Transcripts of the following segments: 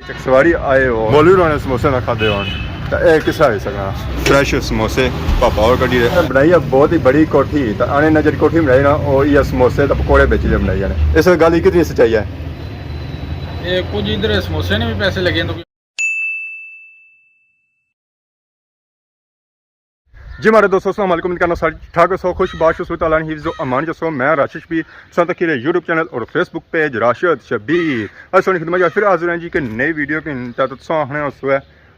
चकसवारी आए हो बोलू ने समोसे ना खाते हो तो यह किस हो सकना फ्रैश समोसे पापा और कड्डी बनाई है बहुत ही बड़ी कोठी तो आने ने जी कोठी बनाई ना वो ये समोसे तो पकौड़े बेची दे बनाई जाने इस गल कितनी सच्चाई है ये कुछ इधर समोसे ने भी पैसे लगे तो जी हमारे दोस्तों अस्सलाम वालेकुम करना सारी ठाक सो खुश बाश ताला हिफ्ज़ अमान जसो मैं राशिद भी सन तक यूट्यूब चैनल और फेसबुक पेज राशिद शबीर असोनी खिदमत फिर हाजिर हैं जी कि नई वीडियो की आने उस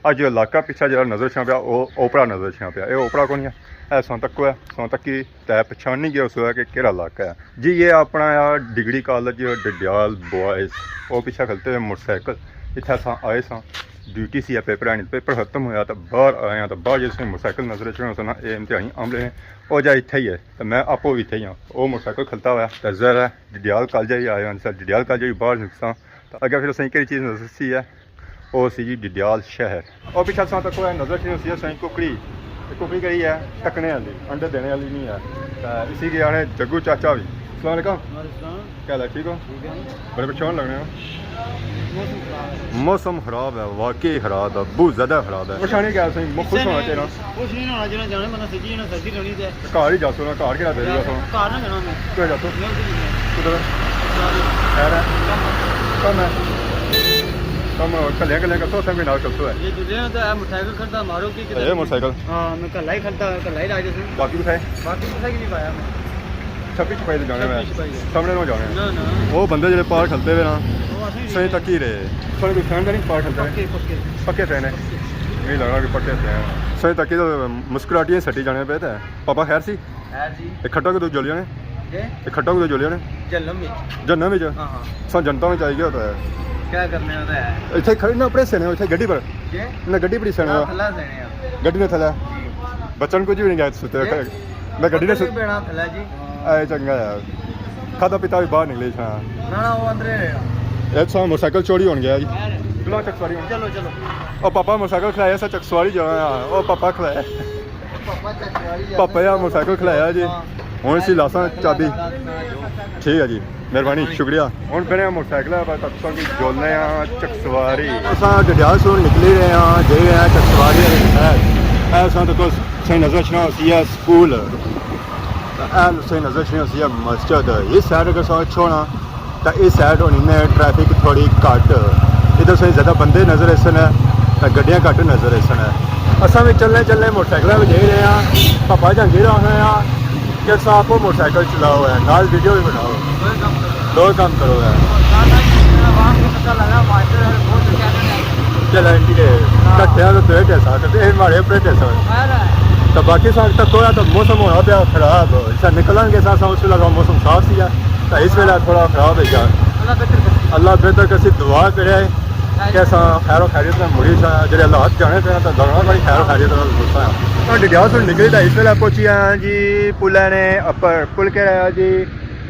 अज इलाका पिछा जो नज़र छा पाया वो ओपरा नज़र छा पाया ये ओपरा कौन है सोनतक है सोनतकी तय पछाण नहीं गया उस कि केड़ा इलाका है जी ये अपना डिग्री कॉलेज डडियाल बॉयज़ वो पीछे खलते हुए मोटरसाइकिल इतना अस आए सा ड्यूटी सी पेपर आने पेपर खत्म होया तो बाहर आया तो बाहर जिस मोटरसाइकिल नजर चढ़ा उसने ये इम्तिहानी आमले हैं वो जा इतना ही है तो मैं आपो भी इतना ही हाँ वो मोटरसाइकिल खलता हुआ तो जरा डडियाल कॉलेज ही आया सर डडियाल कॉलेज भी बाहर निकसा तो अगर फिर असं कि चीज़ नजर सी है वो सी जी डडियाल शहर और पिछले साल तक नजर चढ़ी सी सही कुकड़ी कुकड़ी कही है टकने वाली अंडे देने वाली नहीं है तो इसी के आने जग्गू चाचा भी अस्सलाम क्या हाल है ठीक हो बड़े पछाण लगने हो मौसम खराब है वाकई खराब है बहुत ज़्यादा खराब है परेशानी क्या है खुश होना चाहिए कुछ नहीं होना चाहिए जाने बंदा सजी ना सर्दी रहनी है घर ही जासो ना घर क्या दे जासो कार ना जाना मैं क्यों जासो किधर खैर है कम है कम कले कले का सोचा भी ना चलतो है ये दुनिया तो मोटरसाइकिल खरीदा मारो की ये मोटरसाइकिल हां मैं कल ही खरीदा कल ही राज से बाकी कुछ है बाकी कुछ नहीं पाया मैं 26 पैसे जाने में सामने ना जाने ना ना वो बंदे जो पार खलते हुए ना सही तक ही रहे थोड़े कोई फैन नहीं पार खलते पक्के फैन है नहीं लग रहा कि पक्के फैन सही तक ही तो मुस्कुराहटियां सटी जाने पे थे पापा खैर सी इकट्ठा को जोलिया ने इकट्ठा को जोलिया ने जन्नम में हां हां सा जनता में चाहिए होता है क्या करने होता है इतने खड़े ना अपने सेने इतने गड्डी पर ना गड्डी बड़ी सेने थला सेने गड्डी ने थला बच्चन कुछ भी नहीं गया सुते मैं गड्डी ने बेड़ा थला जी आए चंगा यार खाता पिता भी बाहर निकले छा ना वो अंदर है एक सौ मोटरसाइकिल चोरी हो गया जी चलो चकसवारी चलो चलो और पापा मोटरसाइकिल खिलाया सा चकसवारी जो है पापा खिलाया पापा यार मोटरसाइकिल खिलाया जी हूँ इसी लासा चाबी ठीक है जी मेहरबानी शुक्रिया हूँ बने मोटरसाइकिल तक जोलने चकसवारी अस डडियाल से निकली रहे हैं जे रहे हैं चकसवारी ऐसा तो सही नजर छना सी स्कूल सही नजर छना सी मस्जिद इस साइड अगर सौ छोड़ा तो इस साइड होनी ने ट्रैफिक थोड़ी घट इधर सही ज़्यादा बंदे नज़र इसन है तो गड्डियाँ घट नज़र इसन है असा भी चलने चलने मोटरसाइकिल में दे रहे हैं पापा जंगी रहे हैं कि आपको मोटरसाइकिल चलाओ है नाल वीडियो भी बनाओ दो काम करो है चल कट्ठे तो तेरे जैसा करते हमारे अपने जैसा तो बाकी साल तक होया तो मौसम होना पाया खराब ऐसा निकलेंगे साथ उस लगा मौसम साफ सी है तो इस वेला थोड़ा खराब है यार अल्लाह बेहतर किसी दुआ करे कैसा खैर खैरियत में मुड़ी सा जो हालात जाने पे तो दौड़ना बड़ी खैर खैरियत में डडियाल से निकली तो इस वेला पहुंची हैं जी पुल ने अपर पुल कह रहा है जी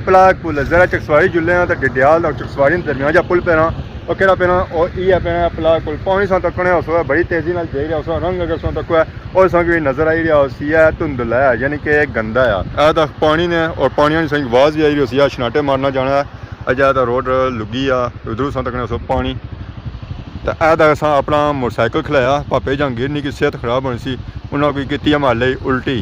पलाक पुल जरा चकसवारी जुले हैं तो डडियाल और चकसवारी दरमियान जा पुल पे ना और कहना पेना और ये पेना पलाक पुल पानी सौ तक उस बड़ी तेजी नाल देख रहा उस रंग अगर सौ तक है और सौ भी नजर आई रहा उसी है धुंधला है यानी कि गंदा है तो पानी ने और पानी सही आवाज़ भी आई रही उसी छनाटे मारना जाना है अजा तो रोड लुगी आ उधरों सौ तक उस पानी तो अस अपना मोटरसाइकिल खिलाया पापे जहांगीर की सेहत खराब होनी सी उन्होंने कोई की माले उल्टी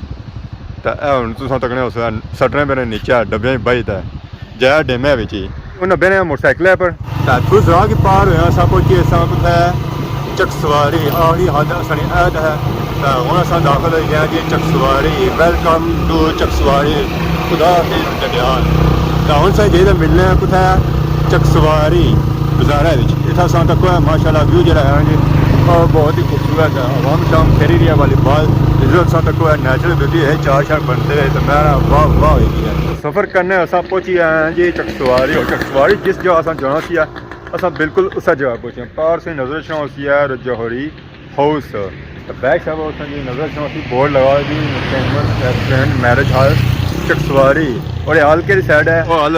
तो हूँ तुसा तकने उस सटने पेने नीचे डब्बे बजता है जया डेमे बिच ही उन्हें बेने मोटरसाइकिल पर कुछ राह की पार हुआ सब कुछ कुछ चकसवारी आखिरी हद साड़ी ऐद है तो हूँ अस दाखिल हो गया जी चकसवारी वेलकम टू चकसवारी खुदा डडियाल तो हूँ सही चाहिए मिलने कुछ चकसवारी बाजारा इतना अस तक माशाल्लाह व्यू जो है जी और बहुत ही खूबसूरत है आवाम शाम फेरी रही है वालीबाल इधर अस तक नेचुरल ब्यूटी है चार बनते हैं तो मैं वाह वाह होगी है सफ़र करने अस पहुंची हैं जी चकसवारी और चकसवारी जिस जगह अस जाना सी अस बिल्कुल उस जगह पहुंचे पार से नजर छा उसी है जौहरी हाउस तो बैक साहब उस नजर छा बोर्ड लगा जी रेस्टोरेंट मैरिज हॉल चकसवारी और हाल के साइड है वो हाल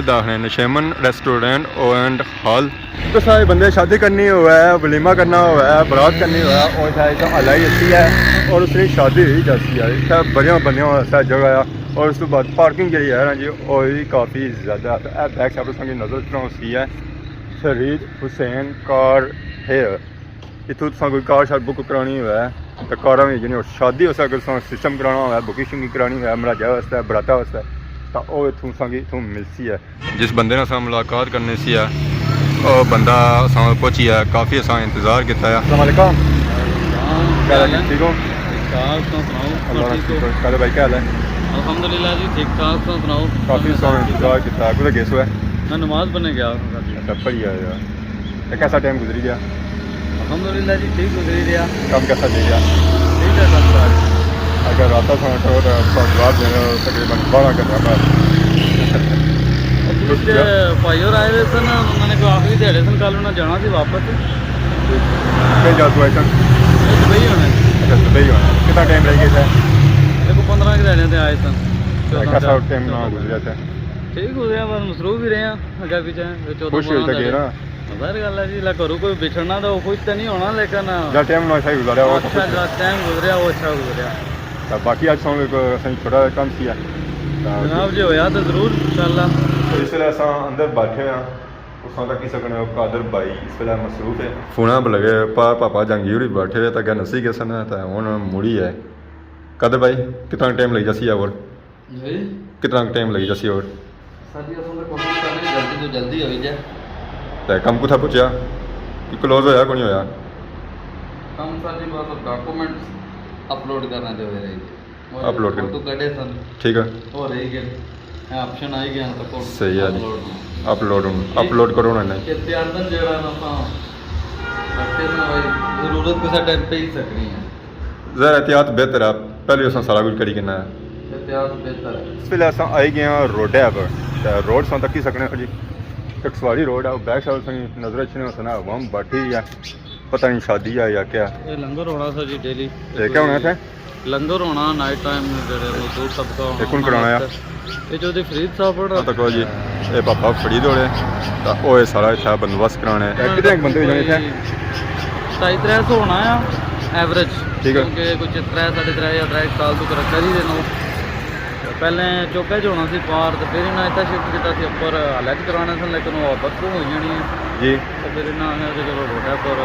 दाखने नशेमन रेस्टोरेंट एंड हॉल तो सारे बंदे शादी करनी हुआ है वलीमा करना हुआ है बारात करनी हुआ है और शायद अलाई अच्छी है और उसकी शादी हुई जाती है इतना बढ़िया बनिया ऐसा जगह है और उस बाद पार्किंग जी है ना जी और भी काफ़ी ज़्यादा बैक साइड संगी नज़र सी है शहीद हुसैन कार हेयर इत्थों तुसां कोई कार शार बुक करानी होऐ तो कारां भी जिन्हें शादी वास्ते अगर तुसां सिस्टम कराना होऐ बुकिंग करानी होऐ मराजा वास्ते बराता वास्ते तो वह इत्थों तुसांगी इत्थों मिलसी है। जिस बंदे ने असां मुलाकात करनी सी है वह बंदा असां पहुंची है, काफ़ी असां इंतज़ार किया है। अस्सलाम वालेकुम, क्या हाल है? ठीक हो? पहले भाई क्या हाल है? अल्हम्दुलिल्लाह जी ठीक ठाक। तो सुनाओ। काफ़ी असां इंतज़ार किया, कुछ गेस हुआ है? मैं नमाज पढ़ने गया। अच्छा पढ़िया यार, कैसा टाइम गुजरी गया? अल्हम्दुलिल्लाह जी ठीक गुजरी रहा। काम कैसा चल गया? ठीक है सब कुछ। अगर आता था तो जवाब देना तकरीबन 12 घंटा बाद कुछ भाई और आए हुए सन, उन्होंने कोई आखिरी दिहाड़े सन, कल उन्होंने जाना सी वापस। कहीं जा हुआ सन? दुबई होने। अच्छा दुबई होना, कितना टाइम रह गया था? देखो 15 के दिहाड़े से आए सन। कैसा टाइम ना गुजरा था? ठीक गुजरिया, बस मसरूफ ही रहे हैं अगे पीछे। खुश हो सके ना? बाहर गल है जी, ला घरों कोई बिछड़ना तो खुश तो नहीं होना, लेकिन जो टाइम ना सही गुजरा वो अच्छा जो टाइम गुजरिया वो अच्छा गुजरिया। तो बाकी आज सॉन्ग थोड़ा कम किया जनाब जी होया तो जरूर इंशाल्लाह। तो इस वेले असां अंदर बैठे हैं, उसां तक सकने हो कादर भाई इस वेले मसरूफ है। फोना पर लगे पापा जहांगीर भी बैठे हुए तो अगर नसी गए सन तो हुण मुड़ी है। कादर भाई कितना टाइम लग जासी और जी कितना टाइम लग जासी और साडी असल में कोशिश कर रहे जल्दी तो जल्दी हो जाए। तो कम कुथा पूछा कि क्लोज होया को नहीं होया? कम साडी बस डॉक्यूमेंट्स अपलोड करना जो है रही अपलोड फोटो कड़े सन, ठीक है हो रही गए ऑप्शन आई गया तो फोटो सही है जी। अपलोड करो ना नहीं इत्यादन जेड़ा ना पा रखते ना भाई जरूरत को सा टाइम पे ही सकनी है। ज़रा एहतियात बेहतर है, पहले असां सारा कुछ करी किना है। एहतियात बेहतर है। इस वेले असां आई गए हैं रोड पर, रोड सां तक ही सकने जी चकसवारी रोड है, बैक साइड से नजर अच्छी सुना वम बैठी है, पता नहीं शादी है या क्या। ये लंगर होना सर जी डेली। ये क्या होना था? लंगर होना नाइट टाइम जेड़े वो दूर सबका ये कौन कराना है? ये जो दी फरीद साहब पढ़ तक जी ये पापा फरीद होने तो वो सारा इतना बंदोबस्त कराना है। कितने बंदे जाने थे? 250-300 होना है एवरेज, ठीक है। क्योंकि कुछ 3-3.5 या 3 साल तो कर ही देना। पहले चौके च होना सी पार, तो फिर इन्हें इतना शिफ्ट किया सी उपर अलग कराने सन, लेकिन वो वापस तो हो जानी है जी। तो फिर इन्हें चलो रोडा पर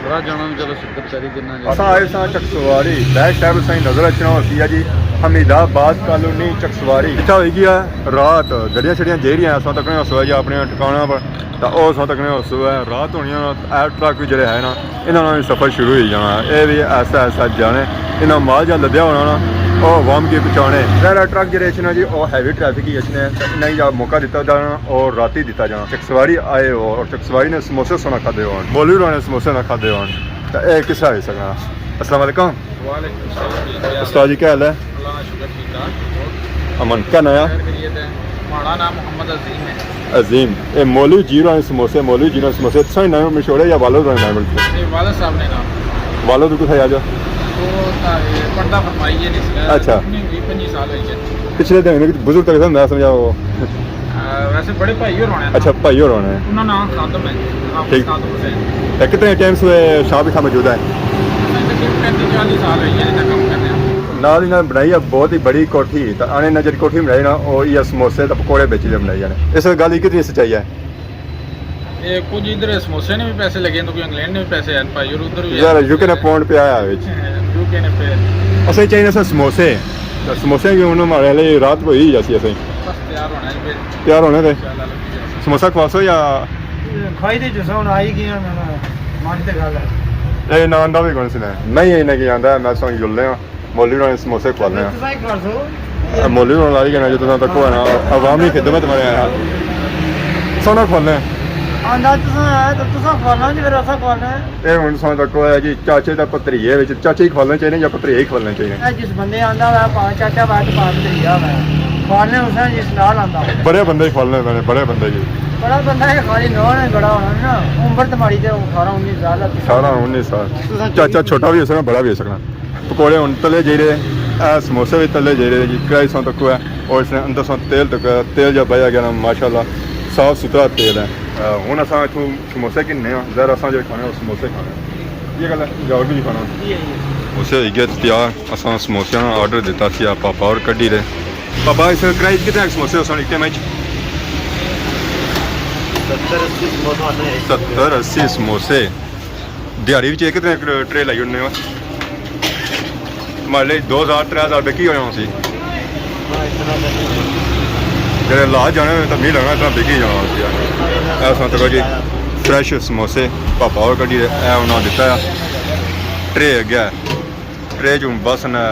बड़ा जाना भी चलो शिद्दत करी कितना असां आए सां चकसवारी बैक साइड से नजर अचना होती है जी हमीदाबाद कॉलोनी चकसवारी। इतना हो गया रात गड्डियां छड़ियां जे रही असां तकने हसुआ जी अपने ठिकाना पर तो वह असां तकने हसुआ रात होनी ट्रक भी जोड़े है ना इन्होंने भी सफ़र शुरू हो जाना। ये भी ऐसा ऐसा जाने इन्हें माल जहाँ लद्या होना ना वो वम की पहुँचाने सारा ट्रक जो ना जी वो हैवी ट्रैफिक ही अच्छे इन्हें या मौका दिता जाना और रात ही दिता जाना। चकसवारी आए हो और चकसवारी ने समोसे सोना खाते हो बोली ने समोसे ना खाते हो तो यह किस हो सकना। अस्सलाम वालेकुम। उस्ताद जी क्या हाल है? अमन क्या नया? हमारा नाम मोहम्मद अजीम है। अजीम ये मौलवी जीरो समोसे मौलवी जीरो समोसे सही नाम मशहूर है या वालोद नाम मिलते? वाला साहब ने नाम वालोद को था आज पर्दा फरमाई है जिसका। अच्छा 25 साल है पिछले दिन बुजुर्ग तक मैं समझा वो वैसे बड़े भाई और होने। अच्छा भाई और होने उन्होंने नाम खादम है। ठीक। कितने टाइम से शाम भी मौजूद है? 35-40 साल है ये काम करने नाल इन्हें बनाई है बहुत ही बड़ी कोठी तो आने ना जी कोठी बनाई ना वो ये समोसे तो पकौड़े बेची बनाई जाने। इस गल की कितनी सच्चाई है? ये कुछ इधर समोसे ने भी पैसे लगे तो कोई इंग्लैंड ने भी पैसे हैं भाई और उधर भी यार यूके ने पौंड पे आया विच यूके ने पे असं चाहिए सर समोसे तो समोसे की उन्होंने हमारे लिए रात को ही जैसी असं बस तैयार होना है फिर तैयार होने थे समोसा खवासो या खाई दे जो सोन आई गया मैं मानते गल है ये ना आंदा भी कौन सी ने मैं ही नहीं आंदा मैं सो जुलने मौलवी ने समोसे खवाने मौलवी ने लाई गया जो तुम तक हो ना अवामी खिदमत में आया सोना खोलने आंदा तो तुसा खाना जी फिर असा खाना है। ये हुन सो तक है जी चाचे दा भतरीए विच चाचे ही खोलने चाहिए या भतरीए ही खोलने चाहिए? जिस बंदे आंदा है पांच चाचा बात पांच भैया है खाने उसने जिस नाल आंदा बड़े बंदे ही खोलने मैंने बड़े बंदे की बड़ा बंदा है खाली नौ ने बड़ा होना ना उम्र तुम्हारी तो 18-19 साल है 18-19 साल चाचा छोटा भी हो सकना बड़ा भी हो सकना। पकौड़े हुन तले जे रहे समोसे भी तले जे रहे जी कढ़ाई सौ तक है और इसने अंदर सौ तेल तक तेल जब बया गया ना माशाल्लाह साफ सुथरा तेल है। हूँ अस इतों समोसे किन्ने ज़रा अस जो खाने समोसे खाने ये गल है और भी नहीं खाना समोसे हो गए तैयार अस समोसे ऑर्डर दिता सी पापा और कड्ढी रहे पापा इस कराई कितने समोसे हो एक टाइम 70-80 समोसे ਦਿਹਾੜੀ ਵਿੱਚ ਇੱਕ ਦਿਨ ਟਰੇ ਲਈ ਹੁੰਦੇ ਵਾ ਮੰਨ ਲਈ 2000-3000 ਵਿਕੀ ਹੋ ਜਾਣਾ ਸੀ ਜਿਹੜੇ ਲਾ ਜਾਣੇ ਤਾਂ ਮੀਂਹ ਲੱਗਣਾ ਤਾਂ ਵਿਕੀ ਜਾਣਾ ਸੀ ਇਹ ਸੰਤ ਜੀ ਫਰੈਸ਼ ਸਮੋਸੇ ਪਾਪਾ ਹੋਰ ਕੱਢੀ ਇਹ ਉਹਨਾਂ ਦਿੱਤਾ ਆ ਟਰੇ ਅੱਗੇ ਟਰੇ ਚੋਂ ਬਸ ਨਾ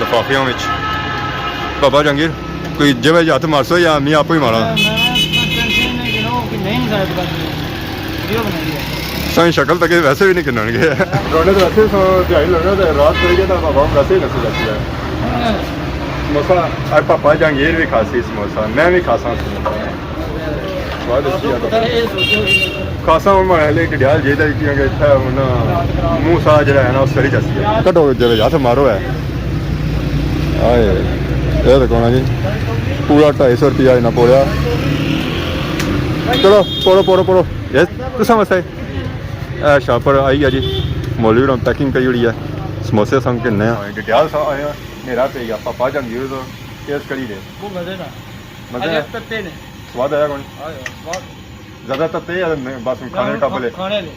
ਲਿਫਾਫਿਆਂ ਵਿੱਚ ਬਾਬਾ ਜੰਗੀਰ ਕੋਈ ਜਿਵੇਂ ਹੱਥ ਮਾਰਸੋ ਜਾਂ ਮੀਂਹ ਆਪੋ ਹੀ ਮਾਰਾ ਸਾਈ ਸ਼ਕਲ ਤੱਕ ਵੈਸੇ ਵੀ ਨਹੀਂ ਕਿੰਨਣਗੇ ਰੋਣੇ ਤਾਂ ਵੈਸੇ ਦਿਹਾੜੀ ਲੱਗਣਾ ਤਾਂ ਰਾਤ ਕਰੀਏ ਤਾਂ ਬਾਬਾ ਵੈਸੇ ਹੀ ਨਸੀ ਲੱਗੀ ਹੈ ਸਮੋਸਾ ਆ ਪਾਪਾ ਜੰਗੀਰ ਵੀ ਖਾਸੀ ਸਮੋਸਾ ਮੈਂ ਵੀ ਖਾਸਾਂ ਸਮੋਸਾ ਸਵਾਦ ਅੱਛੀ ਆ ਖਾਸਾਂ ਹੁਣ ਮੈਂ ਲੈ ਕੇ ਡਿਆਲ ਜੇ ਤਾਂ ਕਿਉਂਕਿ ਇੱਥੇ ਹੁਣ ਮੂੰਹ ਸਾਹ ਜਿਹੜਾ ਹੈ ਨਾ ਉਹ ਸਰੀ ਜਾਂਦੀ ਹੈ ਕੱਢੋ ਜਿਵੇਂ ਹੱਥ ਮਾਰੋ ਹੈ ਆਏ ਇਹ ਦਿਖਾਉਣਾ ਜੀ ਪੂਰਾ 250 ਰੁਪਇਆ ਇਹਨਾਂ ਪੋੜਿਆ ਚਲੋ ਪੋੜੋ ਇਹ ਤੂੰ ਸਮਝਦਾ ਇਹ ਸ਼ਾਪਰ ਆਈ ਆ ਜੀ ਮੌਲਵੀ ਨੂੰ ਪੈਕਿੰਗ ਕਰੀ ਹੋਈ ਹੈ ਸਮੋਸੇ ਸੰਗ ਕਿੰਨੇ ਆ ਡਿਟੇਲ ਸਾ ਆਇਆ ਮੇਰਾ ਪੈ ਗਿਆ ਪਾਪਾ ਜੰਗੀਰ ਤੋਂ ਟੇਸਟ ਕਰੀ ਦੇ ਉਹ ਮਜ਼ੇ ਮਜ਼ੇ ਤੱਤੇ ਨੇ ਸਵਾਦ ਆਇਆ ਕੌਣ ਸਵਾਦ ਜ਼ਿਆਦਾ ਤੱਤੇ ਆ ਬਸ ਖਾਣੇ ਟੱਬਲੇ ਖਾਣੇ ਨੇ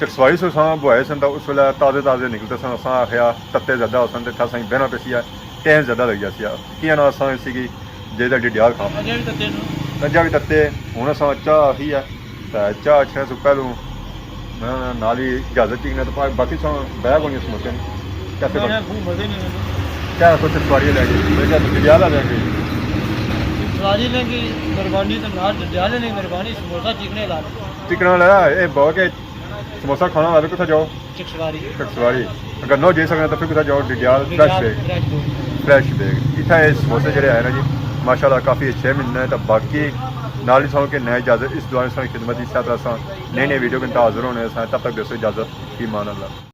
ਚਕਸਵਾਈ ਸੋ ਸਾਂ ਬੁਆਏ ਸਨ ਤਾਂ ਉਸ ਵੇਲੇ ਤਾਜ਼ੇ ਨਿਕਲਦੇ ਸਨ ਅਸਾਂ ਆਖਿਆ ਤੱਤੇ ਜ਼ਿਆਦਾ ਹੋ ਸਨ ਤੇ ਥਾਂ ਸਾਂ ਬਹਿਣਾ ਪਈ ਆ ਟਾਈਮ ਜ਼ਿਆਦਾ ਲੱਗ ਗਿਆ ਸੀ ਕੀ ਨਾ ਅਸਾਂ ਸੀਗੀ ਜਿਹਦਾ ਡਿਡਿਆਲ ਖਾਂ ਅਜੇ ਵੀ ਤੱਤੇ ਨੂੰ ਅਜਾ ਵੀ ਤੱਤੇ ਹੁਣ ਅਸਾਂ ਚਾਹ ਹੀ ਆ ਤਾਂ ਚਾਹ ਛੇ ਤੋਂ ਪਹਿਲੋਂ ਨਾਲ ਹੀ ਇਜਾਜ਼ਤ ਚੀਕ ਨੇ ਤਾਂ ਬਾਕੀ ਸਾਂ ਬਹਿ ਗਈਆਂ ਸਮੋਸੇ ਕੈਸੇ ਬਣ ਮਜ਼ੇ ਨਹੀਂ ਕਿਆ ਕੁਛ ਸਵਾਰੀ ਲੈ ਗਈ ਮੈਂ ਕਿਹਾ ਡਿਡਿਆਲ ਆ ਲੈ ਗਈ ਸਵਾਰੀ ਲੈ ਗਈ ਮਿਹਰਬਾਨੀ ਤਾਂ ਨਾਲ ਡਿਡਿਆਲ ਨਹੀਂ ਮਿਹਰਬਾਨੀ ਸਮੋਸਾ ਚਿਕਨੇ ਲਾ चिकना लाया ये बहुत के समोसा खाना वाले कुछ जाओ चकसवारी अगर नो जे सकते तो फिर कुछ जाओ डिडियाल फ्रैश बेग इतना ये समोसे जो है ना जी माशाल्लाह काफ़ी अच्छे मिलने तो बाकी नाल ही कि नए इजाज़त इस दौरान खिदमत इस तरह नई वीडियो के हाजिर होने तब तक दोस्तों इजाज़त की मान अल्लाह।